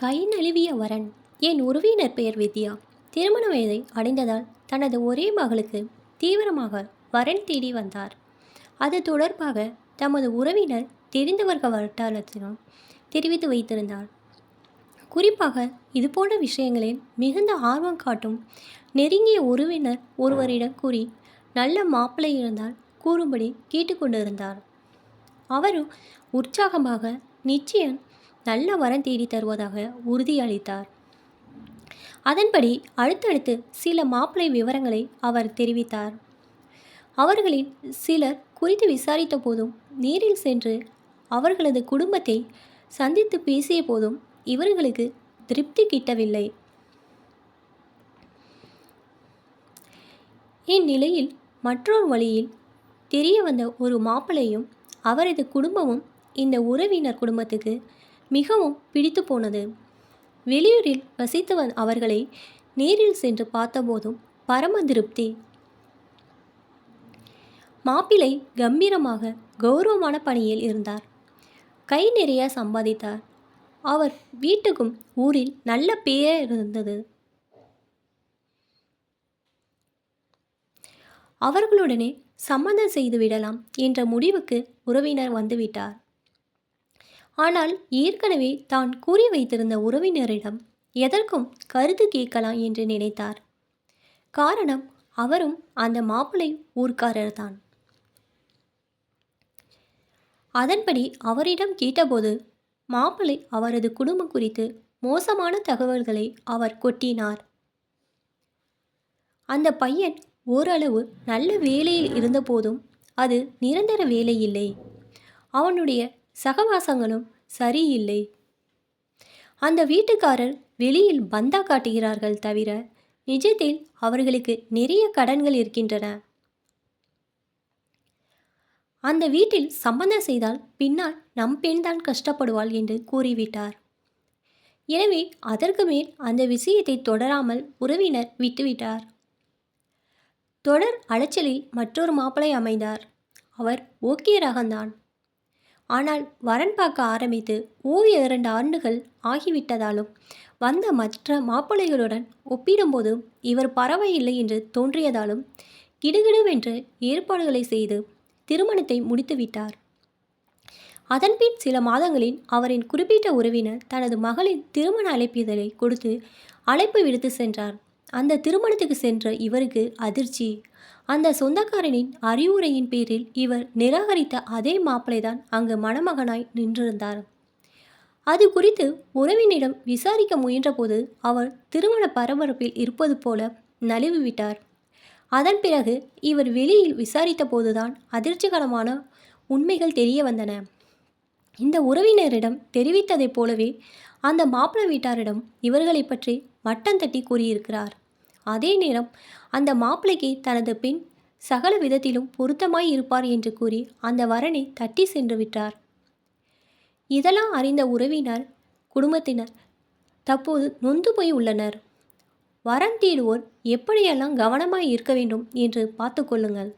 கை நழுவிய வரன். என் உறவினர் பெயர் வித்யா. திருமண வயதை அடைந்ததால் தனது ஒரே மகளுக்கு தீவிரமாக வரன் தேடி வந்தார். அது தொடர்பாக தமது உறவினர் தெரிந்தவர்கள் வட்டாரத்திலும் தெரிவித்து வைத்திருந்தார். குறிப்பாக இதுபோன்ற விஷயங்களில் மிகுந்த ஆர்வம் காட்டும் நெருங்கிய உறவினர் ஒருவரிடம் கூறி நல்ல மாப்பிள்ளை இருந்தால் கூறும்படி கேட்டுக்கொண்டிருந்தார். அவரும் உற்சாகமாக நிச்சயம் நல்ல வரன் தேடி தருவதாக உறுதியளித்தார். அதன்படி அடுத்தடுத்து சில மாப்பிள்ளை விவரங்களை அவர் தெரிவித்தார். அவர்களில் சிலர் குறித்து விசாரித்த போதும், நேரில் சென்று அவர்களது குடும்பத்தை சந்தித்து பேசிய போதும் இவர்களுக்கு திருப்தி கிட்டவில்லை. இந்நிலையில் மற்றொரு வழியில் தெரிய வந்த ஒரு மாப்பிள்ளையும் அவரது குடும்பமும் இந்த உறவினர் குடும்பத்துக்கு மிகவும் பிடித்து போனது. வெளியூரில் வசித்து அவர்களை நேரில் சென்று பார்த்தபோதும் பரம திருப்தி. மாப்பிள்ளை கம்பீரமாக கௌரவமான பணியில் இருந்தார். கை நிறைய சம்பாதித்தார். அவர் வீட்டுக்கும் ஊரில் நல்ல பெயர் இருந்தது. அவர்களுடனே சம்மதம் செய்து விடலாம் என்ற முடிவுக்கு உறவினர் வந்துவிட்டார். ஆனால் ஏற்கனவே தான் கூறி வைத்திருந்த உறவினரிடம் எதற்கும் கருத்து கேட்கலாம் என்று நினைத்தார். காரணம், அவரும் அந்த மாப்பிள்ளை ஊர்க்காரர்தான். அதன்படி அவரிடம் கேட்டபோது மாப்பிள்ளை அவரது குடும்பம் குறித்து மோசமான தகவல்களை அவர் கொட்டினார். அந்த பையன் ஓரளவு நல்ல வேலையில் இருந்தபோதும் அது நிரந்தர வேலை இல்லை. அவனுடைய சகவாசங்களும் சரியில்லை. அந்த வீட்டுக்காரர் வெளியில் பந்தா காட்டுகிறார்கள் தவிர நிஜத்தில் அவர்களுக்கு நிறைய கடன்கள் இருக்கின்றன. அந்த வீட்டில் சம்பந்தம் செய்தால் பின்னால் நம் பெண்தான் கஷ்டப்படுவாள் என்று கூறிவிட்டார். எனவே அதற்கு மேல் அந்த விஷயத்தை தொடராமல் உறவினர் விட்டுவிட்டார். தொடர் அலைச்சலில் மற்றொரு மாப்பிள்ளை அமைந்தார். அவர் ஓகே ரகம்தான். ஆனால் வரன் பார்க்க ஆரம்பித்து 2 ஆண்டுகள் ஆகிவிட்டதாலும் வந்த மற்ற மாப்பிள்ளைகளுடன் ஒப்பிடும்போது இவர் பரவாயில்லை என்று தோன்றியதாலும் கிடுகிடுவென்று ஏற்பாடுகளை செய்து திருமணத்தை முடித்துவிட்டார். அதன்பின் சில மாதங்களில் அவரின் குறிப்பிட்ட உறவினர் தனது மகளின் திருமண அழைப்பிதழை கொடுத்து அழைப்பு விடுத்து சென்றார். அந்த திருமணத்துக்கு சென்ற இவருக்கு அதிர்ச்சி. அந்த சொந்தக்காரனின் அறிவுரையின் பேரில் இவர் நிராகரித்த அதே மாப்பிள்ளைதான் அங்கு மணமகனாய் நின்றிருந்தார். அது குறித்து உறவினிடம் விசாரிக்க முயன்றபோது அவர் திருமண பரபரப்பில் இருப்பது போல நழுவிவிட்டார். அதன் பிறகு இவர் வெளியில் விசாரித்த போதுதான் அதிர்ச்சிகரமான உண்மைகள் தெரிய வந்தன. இந்த உறவினரிடம் தெரிவித்ததைப் போலவே அந்த மாப்பிள்ளை வீட்டாரிடம் இவர்களை பற்றி மட்டம் தட்டி கூறியிருக்கிறார். அதே நேரம் அந்த மாப்பிள்ளைக்கு தனது பெண் சகல விதத்திலும் பொருத்தமாய் இருப்பார் என்று கூறி அந்த வரனை தட்டி சென்று விட்டார். இதெல்லாம் அறிந்த உறவினர் குடும்பத்தினர் தற்போது நொந்து போய் உள்ளனர். வரன் தேடுவோர் எப்படியெல்லாம் கவனமாய் இருக்க வேண்டும் என்று பார்த்து கொள்ளுங்கள்.